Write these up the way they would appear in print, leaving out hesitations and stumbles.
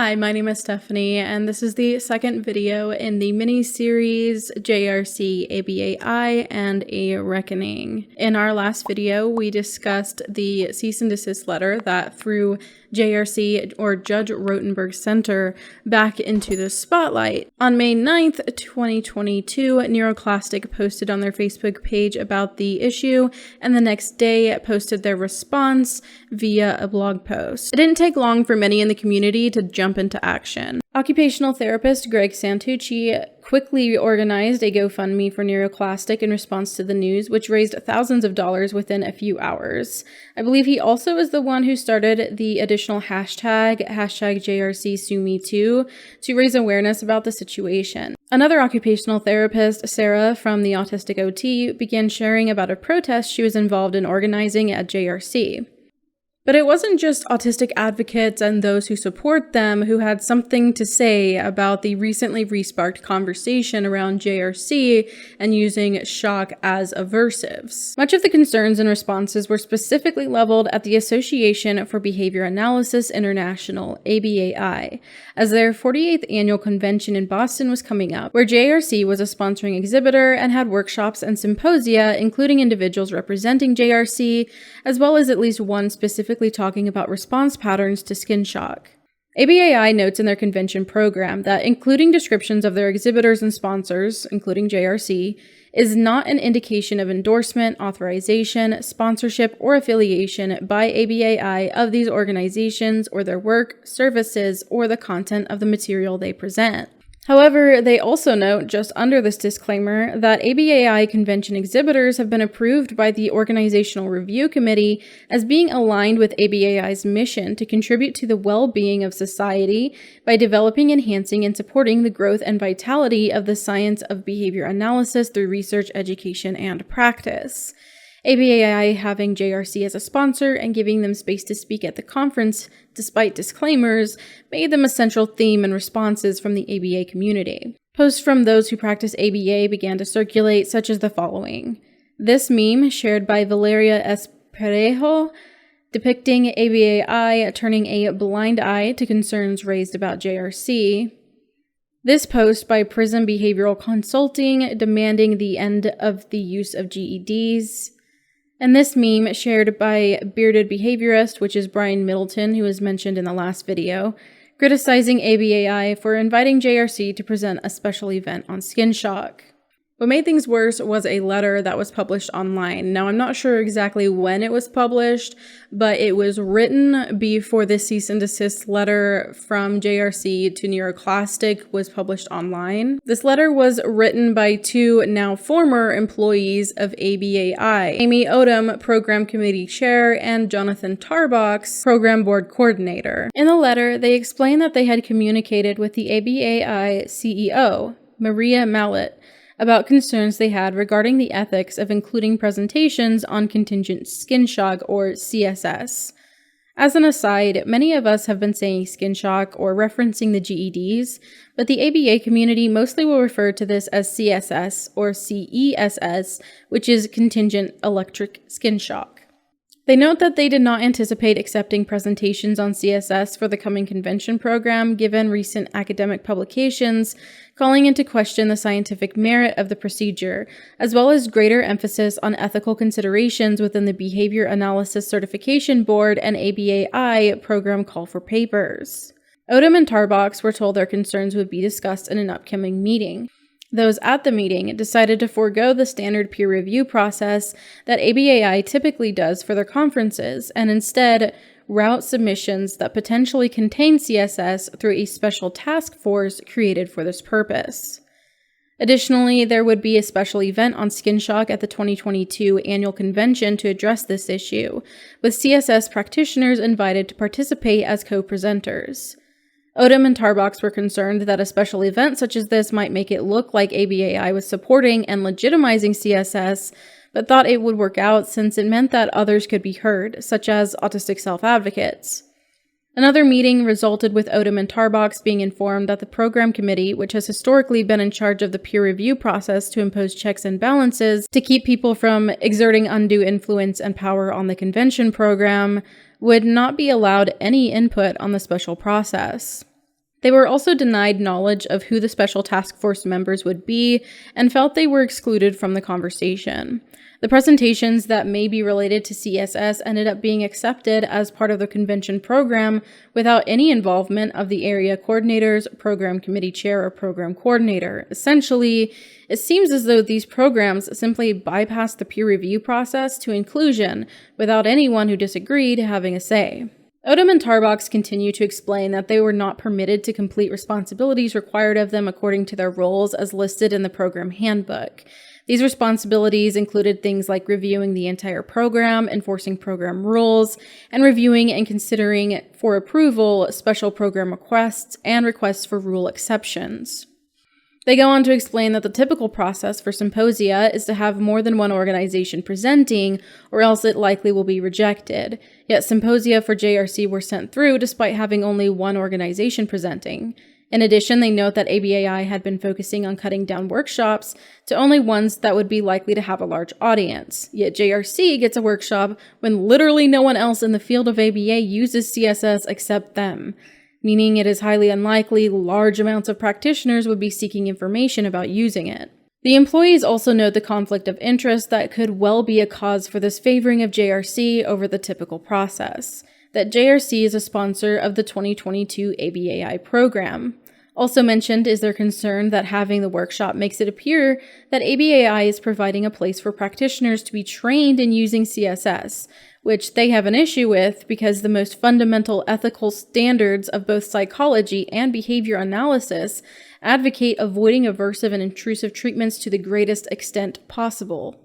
Hi, my name is Stephanie, and this is the second video in the mini-series JRC, ABAI, and a Reckoning. In our last video, we discussed the cease and desist letter that threw JRC, or Judge Rotenberg Center, back into the spotlight. On May 9th, 2022, Neuroclastic posted on their Facebook page about the issue, and the next day posted their response via a blog post. It didn't take long for many in the community to jump into action. Occupational therapist Greg Santucci quickly organized a GoFundMe for Neuroclastic in response to the news, which raised thousands of dollars within a few hours. I believe he also is the one who started the additional hashtag JRCSueMeToo, to raise awareness about the situation. Another occupational therapist, Sarah from the Autistic OT, began sharing about a protest she was involved in organizing at JRC. But it wasn't just autistic advocates and those who support them who had something to say about the recently resparked conversation around JRC and using shock as aversives. Much of the concerns and responses were specifically leveled at the Association for Behavior Analysis International, ABAI, as their 48th annual convention in Boston was coming up, where JRC was a sponsoring exhibitor and had workshops and symposia, including individuals representing JRC, as well as at least one specifically talking about response patterns to skin shock. ABAI notes in their convention program that including descriptions of their exhibitors and sponsors, including JRC, is not an indication of endorsement, authorization, sponsorship, or affiliation by ABAI of these organizations or their work, services, or the content of the material they present. However, they also note, just under this disclaimer, that ABAI convention exhibitors have been approved by the Organizational Review Committee as being aligned with ABAI's mission to contribute to the well-being of society by developing, enhancing, and supporting the growth and vitality of the science of behavior analysis through research, education, and practice. ABAI having JRC as a sponsor and giving them space to speak at the conference, despite disclaimers, made them a central theme in responses from the ABA community. Posts from those who practice ABA began to circulate, such as the following. This meme, shared by Valeria Espejo, depicting ABAI turning a blind eye to concerns raised about JRC. This post by Prism Behavioral Consulting demanding the end of the use of GEDs. And this meme shared by Bearded Behaviorist, which is Brian Middleton, who was mentioned in the last video, criticizing ABAI for inviting JRC to present a special event on skin shock. What made things worse was a letter that was published online. Now, I'm not sure exactly when it was published, but it was written before the cease and desist letter from JRC to Neuroclastic was published online. This letter was written by two now former employees of ABAI, Amy Odom, Program Committee Chair, and Jonathan Tarbox, Program Board Coordinator. In the letter, they explained that they had communicated with the ABAI CEO, Maria Mallet, about concerns they had regarding the ethics of including presentations on contingent skin shock, or CSS. As an aside, many of us have been saying skin shock or referencing the GEDs, but the ABA community mostly will refer to this as CSS or CESS, which is contingent electric skin shock. They note that they did not anticipate accepting presentations on CSS for the coming convention program, given recent academic publications calling into question the scientific merit of the procedure, as well as greater emphasis on ethical considerations within the Behavior Analysis Certification Board and ABAI program call for papers. Odom and Tarbox were told their concerns would be discussed in an upcoming meeting. Those at the meeting decided to forego the standard peer review process that ABAI typically does for their conferences and instead route submissions that potentially contain CSS through a special task force created for this purpose. Additionally, there would be a special event on skin shock at the 2022 annual convention to address this issue, with CSS practitioners invited to participate as co-presenters. Odom and Tarbox were concerned that a special event such as this might make it look like ABAI was supporting and legitimizing CSS, but thought it would work out since it meant that others could be heard, such as autistic self-advocates. Another meeting resulted with Odom and Tarbox being informed that the program committee, which has historically been in charge of the peer review process to impose checks and balances to keep people from exerting undue influence and power on the convention program, would not be allowed any input on the special process. They were also denied knowledge of who the special task force members would be and felt they were excluded from the conversation. The presentations that may be related to CSS ended up being accepted as part of the convention program without any involvement of the area coordinators, program committee chair, or program coordinator. Essentially, it seems as though these programs simply bypassed the peer review process to inclusion without anyone who disagreed having a say. Odom and Tarbox continue to explain that they were not permitted to complete responsibilities required of them according to their roles as listed in the program handbook. These responsibilities included things like reviewing the entire program, enforcing program rules, and reviewing and considering for approval special program requests and requests for rule exceptions. They go on to explain that the typical process for symposia is to have more than one organization presenting, or else it likely will be rejected. Yet symposia for JRC were sent through despite having only one organization presenting. In addition, they note that ABAI had been focusing on cutting down workshops to only ones that would be likely to have a large audience. Yet JRC gets a workshop when literally no one else in the field of ABA uses CSS except them, meaning it is highly unlikely large amounts of practitioners would be seeking information about using it. The employees also note the conflict of interest that could well be a cause for this favoring of JRC over the typical process, that JRC is a sponsor of the 2022 ABAI program. Also mentioned is their concern that having the workshop makes it appear that ABAI is providing a place for practitioners to be trained in using CSS, which they have an issue with because the most fundamental ethical standards of both psychology and behavior analysis advocate avoiding aversive and intrusive treatments to the greatest extent possible.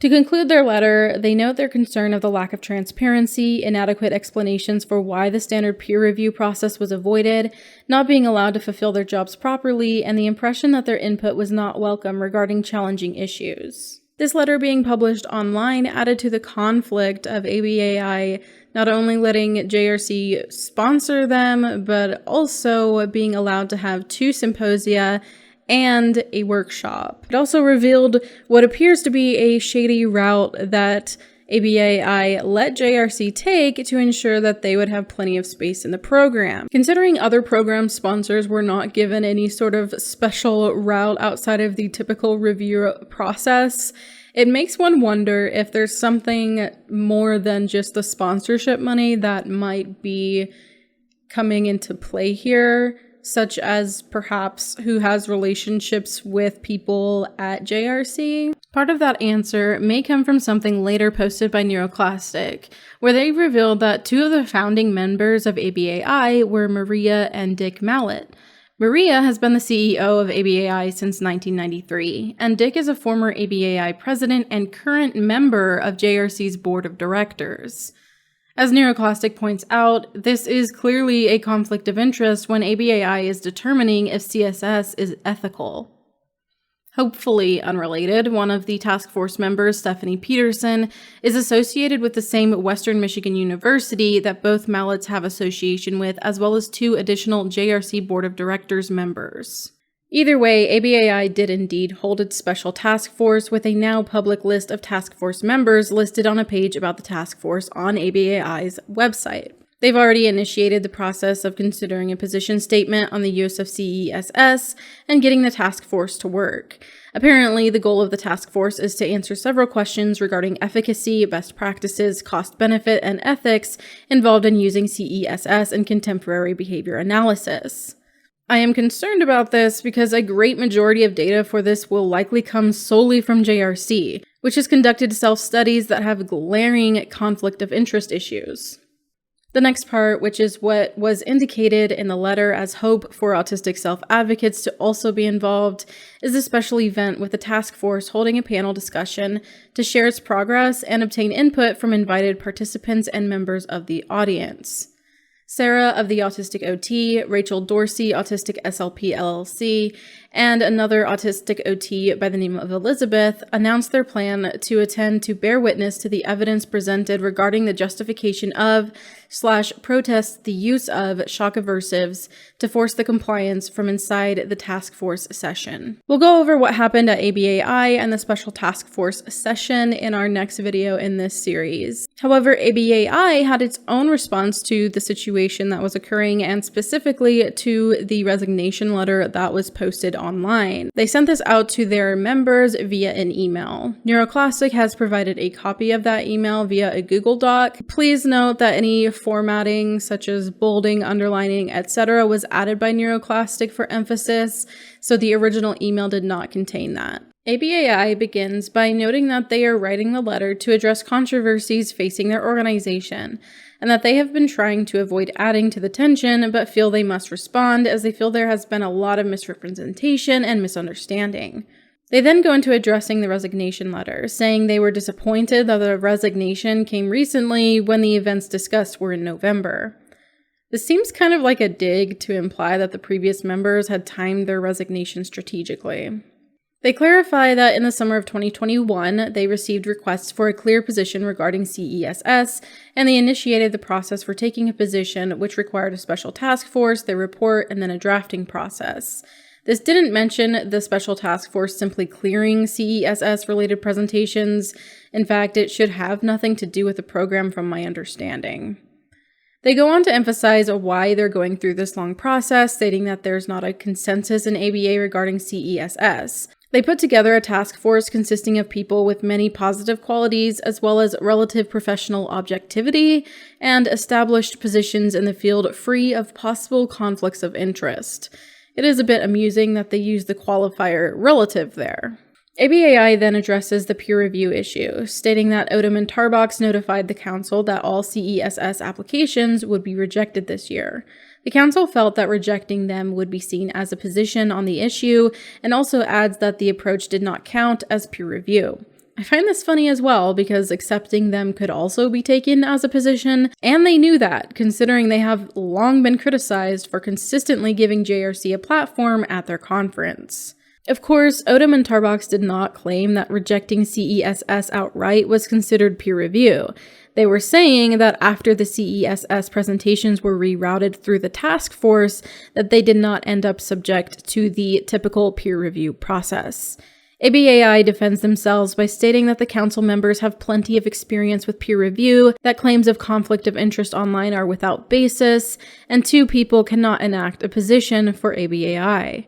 To conclude their letter, they note their concern of the lack of transparency, inadequate explanations for why the standard peer review process was avoided, not being allowed to fulfill their jobs properly, and the impression that their input was not welcome regarding challenging issues. This letter being published online added to the conflict of ABAI not only letting JRC sponsor them, but also being allowed to have 2 symposia and a workshop. It also revealed what appears to be a shady route that ABAI let JRC take to ensure that they would have plenty of space in the program. Considering other program sponsors were not given any sort of special route outside of the typical review process, it makes one wonder if there's something more than just the sponsorship money that might be coming into play here, such as perhaps who has relationships with people at JRC. Part of that answer may come from something later posted by Neuroclastic, where they revealed that 2 of the founding members of ABAI were Maria and Dick Mallett. Maria has been the CEO of ABAI since 1993, and Dick is a former ABAI president and current member of JRC's board of directors. As Neuroclastic points out, this is clearly a conflict of interest when ABAI is determining if CSS is ethical. Hopefully unrelated, one of the task force members, Bethany Peterson, is associated with the same Western Michigan University that both Malletts have association with, as well as 2 additional JRC Board of Directors members. Either way, ABAI did indeed hold its special task force with a now public list of task force members listed on a page about the task force on ABAI's website. They've already initiated the process of considering a position statement on the use of CESS and getting the task force to work. Apparently, the goal of the task force is to answer several questions regarding efficacy, best practices, cost-benefit, and ethics involved in using CESS and contemporary behavior analysis. I am concerned about this because a great majority of data for this will likely come solely from JRC, which has conducted self-studies that have glaring conflict of interest issues. The next part, which is what was indicated in the letter as hope for autistic self-advocates to also be involved, is a special event with the task force holding a panel discussion to share its progress and obtain input from invited participants and members of the audience. Sarah of the Autistic OT, Rachel Dorsey, Autistic SLP LLC, and another autistic OT by the name of Elizabeth announced their plan to attend to bear witness to the evidence presented regarding the justification of / protest the use of shock aversives to force the compliance from inside the task force session. We'll go over what happened at ABAI and the special task force session in our next video in this series. However, ABAI had its own response to the situation that was occurring, and specifically to the resignation letter that was posted online. They sent this out to their members via an email. Neuroclassic has provided a copy of that email via a Google Doc. Please note that any formatting such as bolding, underlining, etc. was added by Neuroclassic for emphasis, so the original email did not contain that. ABAI begins by noting that they are writing the letter to address controversies facing their organization, and that they have been trying to avoid adding to the tension, but feel they must respond as they feel there has been a lot of misrepresentation and misunderstanding. They then go into addressing the resignation letter, saying they were disappointed that the resignation came recently when the events discussed were in November. This seems kind of like a dig to imply that the previous members had timed their resignation strategically. They clarify that in the summer of 2021, they received requests for a clear position regarding CESS, and they initiated the process for taking a position which required a special task force, their report, and then a drafting process. This didn't mention the special task force simply clearing CESS-related presentations. In fact, it should have nothing to do with the program from my understanding. They go on to emphasize why they're going through this long process, stating that there's not a consensus in ABA regarding CESS. They put together a task force consisting of people with many positive qualities, as well as relative professional objectivity, and established positions in the field free of possible conflicts of interest. It is a bit amusing that they use the qualifier relative there. ABAI then addresses the peer review issue, stating that Odom and Tarbox notified the council that all CESS applications would be rejected this year. The council felt that rejecting them would be seen as a position on the issue, and also adds that the approach did not count as peer review. I find this funny as well, because accepting them could also be taken as a position, and they knew that, considering they have long been criticized for consistently giving JRC a platform at their conference. Of course, Odom and Tarbox did not claim that rejecting CESS outright was considered peer review. They were saying that after the CESS presentations were rerouted through the task force, that they did not end up subject to the typical peer review process. ABAI defends themselves by stating that the council members have plenty of experience with peer review, that claims of conflict of interest online are without basis, and two people cannot enact a position for ABAI.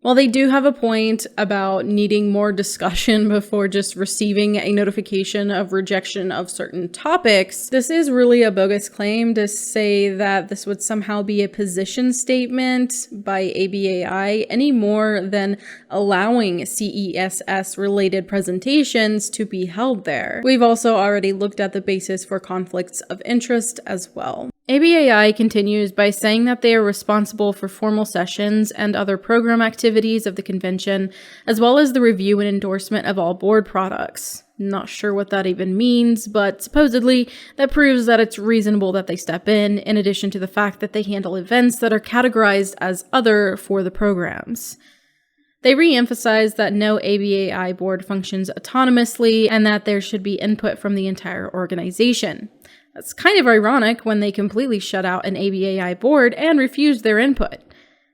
While they do have a point about needing more discussion before just receiving a notification of rejection of certain topics, this is really a bogus claim to say that this would somehow be a position statement by ABAI any more than allowing CESS-related presentations to be held there. We've also already looked at the basis for conflicts of interest as well. ABAI continues by saying that they are responsible for formal sessions and other program activities of the convention, as well as the review and endorsement of all board products. Not sure what that even means, but supposedly that proves that it's reasonable that they step in addition to the fact that they handle events that are categorized as other for the programs. They re-emphasize that no ABAI board functions autonomously and that there should be input from the entire organization. That's kind of ironic when they completely shut out an ABAI board and refused their input.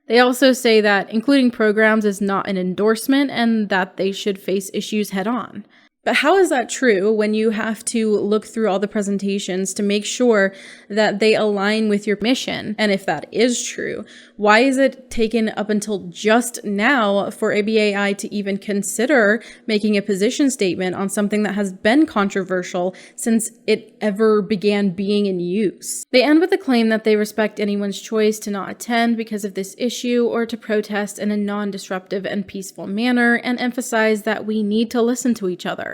They also say that including programs is not an endorsement and that they should face issues head-on. But how is that true when you have to look through all the presentations to make sure that they align with your mission? And if that is true, why is it taken up until just now for ABAI to even consider making a position statement on something that has been controversial since it ever began being in use? They end with a claim that they respect anyone's choice to not attend because of this issue or to protest in a non-disruptive and peaceful manner, and emphasize that we need to listen to each other.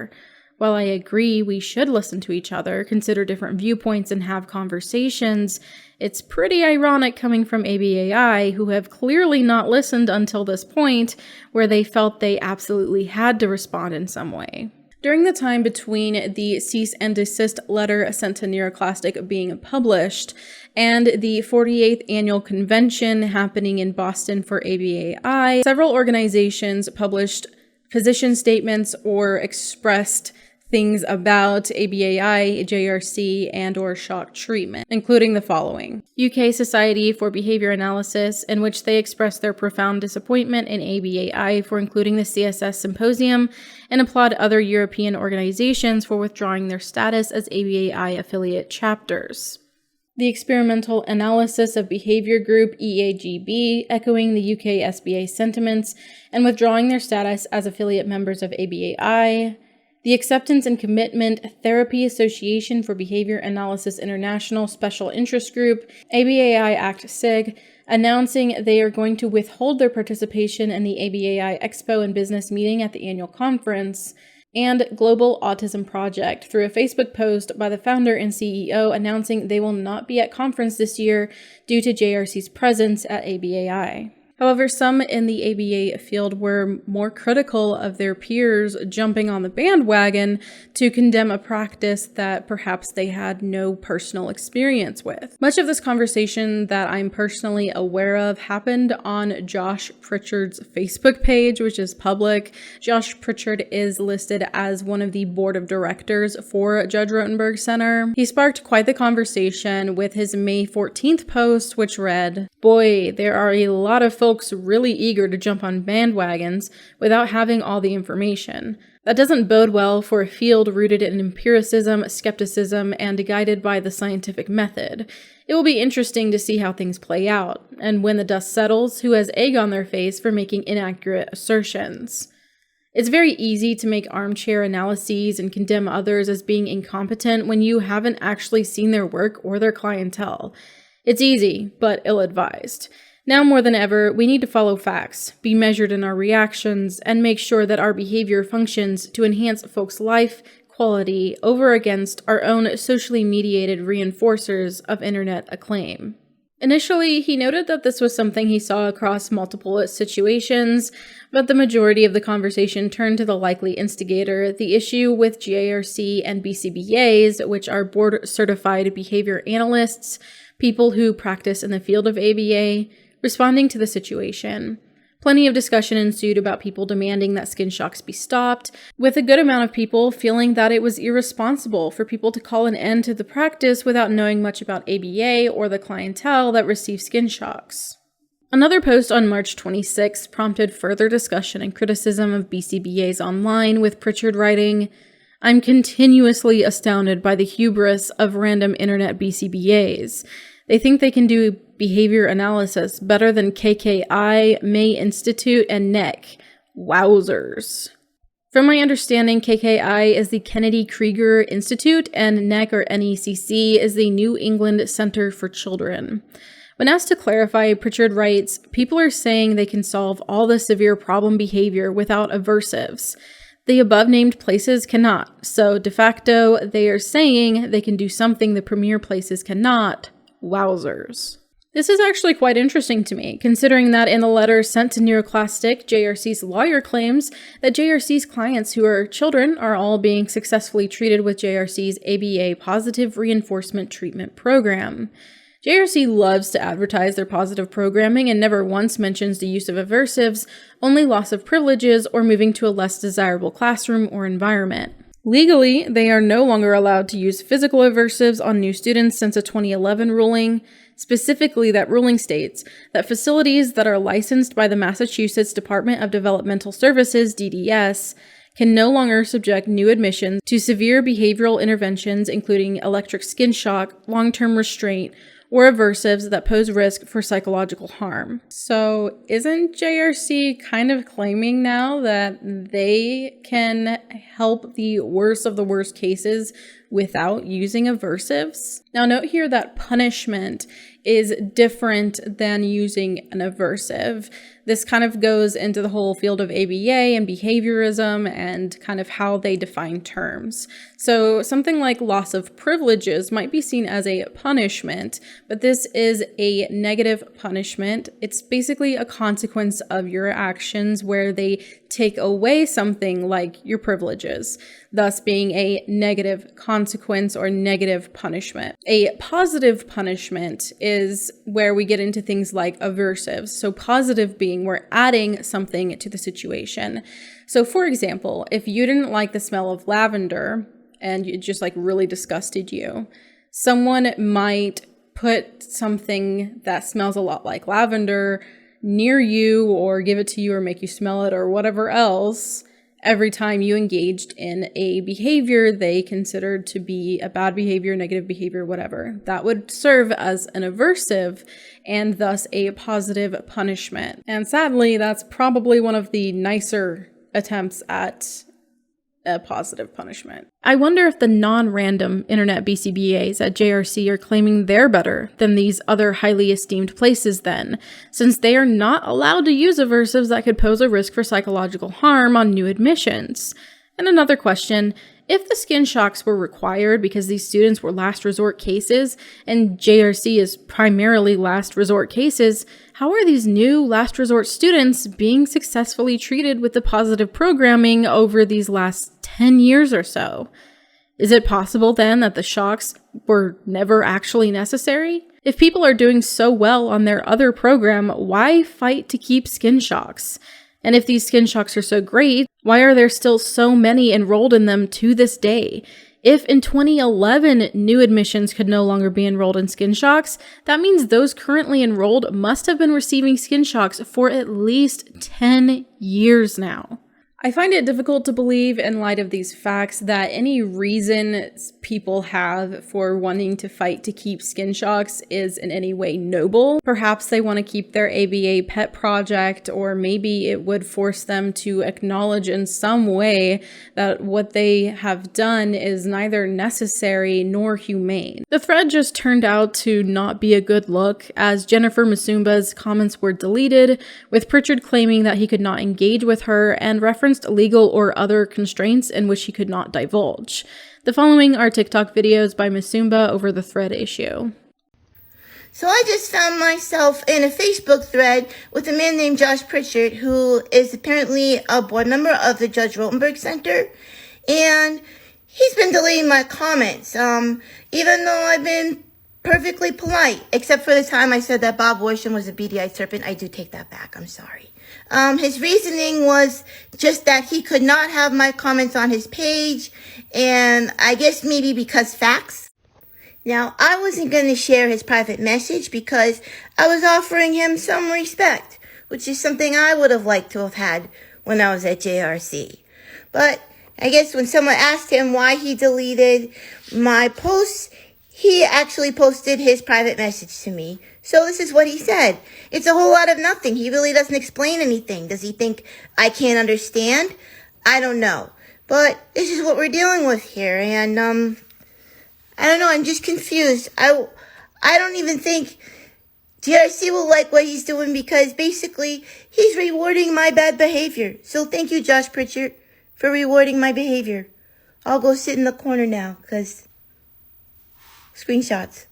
While I agree we should listen to each other, consider different viewpoints, and have conversations, it's pretty ironic coming from ABAI, who have clearly not listened until this point, where they felt they absolutely had to respond in some way. During the time between the cease and desist letter sent to Neuroclastic being published and the 48th annual convention happening in Boston for ABAI, several organizations published position statements or expressed things about ABAI, JRC, and/or shock treatment, including the following. UK Society for Behavior Analysis, in which they expressed their profound disappointment in ABAI for including the CSS Symposium and applaud other European organizations for withdrawing their status as ABAI affiliate chapters. The Experimental Analysis of Behavior Group, EAGB, echoing the UK SBA sentiments and withdrawing their status as affiliate members of ABAI. The Acceptance and Commitment Therapy Association for Behavior Analysis International Special Interest Group, ABAI Act SIG, announcing they are going to withhold their participation in the ABAI Expo and Business Meeting at the annual conference, and Global Autism Project, through a Facebook post by the founder and CEO announcing they will not be at conference this year due to JRC's presence at ABAI. However, some in the ABA field were more critical of their peers jumping on the bandwagon to condemn a practice that perhaps they had no personal experience with. Much of this conversation that I'm personally aware of happened on Josh Pritchard's Facebook page, which is public. Josh Pritchard is listed as one of the board of directors for Judge Rotenberg Center. He sparked quite the conversation with his May 14th post, which read, "Boy, there are a lot of folks really eager to jump on bandwagons without having all the information. That doesn't bode well for a field rooted in empiricism, skepticism, and guided by the scientific method. It will be interesting to see how things play out, and when the dust settles, who has egg on their face for making inaccurate assertions. It's very easy to make armchair analyses and condemn others as being incompetent when you haven't actually seen their work or their clientele. It's easy, but ill-advised. Now more than ever, we need to follow facts, be measured in our reactions, and make sure that our behavior functions to enhance folks' life quality over against our own socially mediated reinforcers of internet acclaim." Initially, he noted that this was something he saw across multiple situations, but the majority of the conversation turned to the likely instigator, the issue with JRC and BCBAs, which are board-certified behavior analysts, people who practice in the field of ABA, responding to the situation. Plenty of discussion ensued about people demanding that skin shocks be stopped, with a good amount of people feeling that it was irresponsible for people to call an end to the practice without knowing much about ABA or the clientele that receives skin shocks. Another post on March 26 prompted further discussion and criticism of BCBAs online, with Pritchard writing, "I'm continuously astounded by the hubris of random internet BCBAs. They think they can do behavior analysis better than KKI, May Institute, and NEC. Wowzers." From my understanding, KKI is the Kennedy Krieger Institute, and NEC, or NECC, is the New England Center for Children. When asked to clarify, Pritchard writes, "People are saying they can solve all the severe problem behavior without aversives. The above-named places cannot, so de facto, they are saying they can do something the premier places cannot. Wowzers." This is actually quite interesting to me, considering that in the letter sent to Neuroclastic, JRC's lawyer claims that JRC's clients who are children are all being successfully treated with JRC's ABA Positive Reinforcement Treatment Program. JRC loves to advertise their positive programming and never once mentions the use of aversives, only loss of privileges, or moving to a less desirable classroom or environment. Legally, they are no longer allowed to use physical aversives on new students since a 2011 ruling. Specifically, that ruling states that facilities that are licensed by the Massachusetts Department of Developmental Services, DDS, can no longer subject new admissions to severe behavioral interventions, including electric skin shock, long-term restraint, or aversives that pose risk for psychological harm. So isn't JRC kind of claiming now that they can help the worst of the worst cases without using aversives. Now note here that punishment is different than using an aversive. This kind of goes into the whole field of ABA and behaviorism and kind of how they define terms. So something like loss of privileges might be seen as a punishment, but this is a negative punishment. It's basically a consequence of your actions where they take away something like your privileges, thus being a negative consequence or negative punishment. A positive punishment is where we get into things like aversives. So positive being we're adding something to the situation. So for example, if you didn't like the smell of lavender and it just like really disgusted you, someone might put something that smells a lot like lavender near you or give it to you or make you smell it or whatever else every time you engaged in a behavior they considered to be a bad behavior, negative behavior, whatever. That would serve as an aversive and thus a positive punishment. And sadly, that's probably one of the nicer attempts at a positive punishment. I wonder if the non-random internet BCBAs at JRC are claiming they're better than these other highly esteemed places then, since they are not allowed to use aversives that could pose a risk for psychological harm on new admissions. And another question, if the skin shocks were required because these students were last resort cases, and JRC is primarily last resort cases, how are these new last resort students being successfully treated with the positive programming over these last 10 years or so? Is it possible then that the shocks were never actually necessary? If people are doing so well on their other program, why fight to keep skin shocks? And if these skin shocks are so great, why are there still so many enrolled in them to this day? If in 2011 new admissions could no longer be enrolled in skin shocks, that means those currently enrolled must have been receiving skin shocks for at least 10 years now. I find it difficult to believe in light of these facts that any reason people have for wanting to fight to keep skin shocks is in any way noble. Perhaps they want to keep their ABA pet project, or maybe it would force them to acknowledge in some way that what they have done is neither necessary nor humane. The thread just turned out to not be a good look, as Jennifer Musumba's comments were deleted, with Pritchard claiming that he could not engage with her and referenced legal or other constraints in which he could not divulge. The following are TikTok videos by Musumba over the thread issue. So I just found myself in a Facebook thread with a man named Josh Pritchard, who is apparently a board member of the Judge Rotenberg Center, and he's been deleting my comments, even though I've been perfectly polite, except for the time I said that Bob Worsham was a beady-eyed serpent. I do take that back. I'm sorry. His reasoning was just that he could not have my comments on his page, and I guess maybe because facts. Now, I wasn't going to share his private message because I was offering him some respect, which is something I would have liked to have had when I was at JRC. But I guess when someone asked him why he deleted my posts, he actually posted his private message to me. So this is what he said. It's a whole lot of nothing. He really doesn't explain anything. Does he think I can't understand? I don't know. But this is what we're dealing with here. And, I don't know. I'm just confused. I don't even think JRC will like what he's doing because basically he's rewarding my bad behavior. So thank you, Josh Pritchard, for rewarding my behavior. I'll go sit in the corner now because screenshots.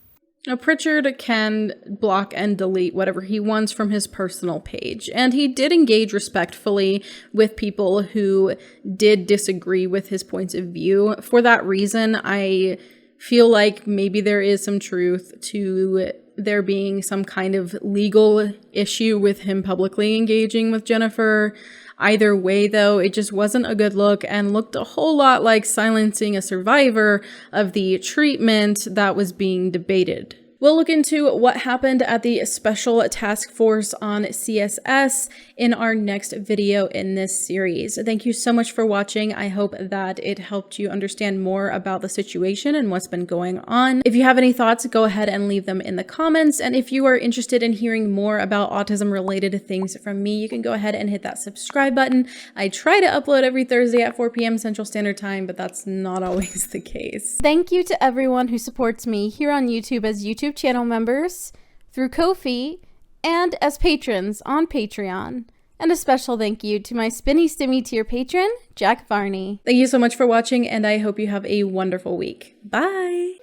Now, Pritchard can block and delete whatever he wants from his personal page, and he did engage respectfully with people who did disagree with his points of view. For that reason, I feel like maybe there is some truth to there being some kind of legal issue with him publicly engaging with Jennifer. Either way, though, it just wasn't a good look and looked a whole lot like silencing a survivor of the treatment that was being debated. We'll look into what happened at the Special Task Force on CSS in our next video in this series. Thank you so much for watching. I hope that it helped you understand more about the situation and what's been going on. If you have any thoughts, go ahead and leave them in the comments. And if you are interested in hearing more about autism-related things from me, you can go ahead and hit that subscribe button. I try to upload every Thursday at 4 p.m. Central Standard Time, but that's not always the case. Thank you to everyone who supports me here on YouTube as YouTube channel members, through Ko-fi, and as patrons on Patreon. And a special thank you to my Spinny Stimmy tier patron, Jack Varney. Thank you so much for watching, and I hope you have a wonderful week. Bye!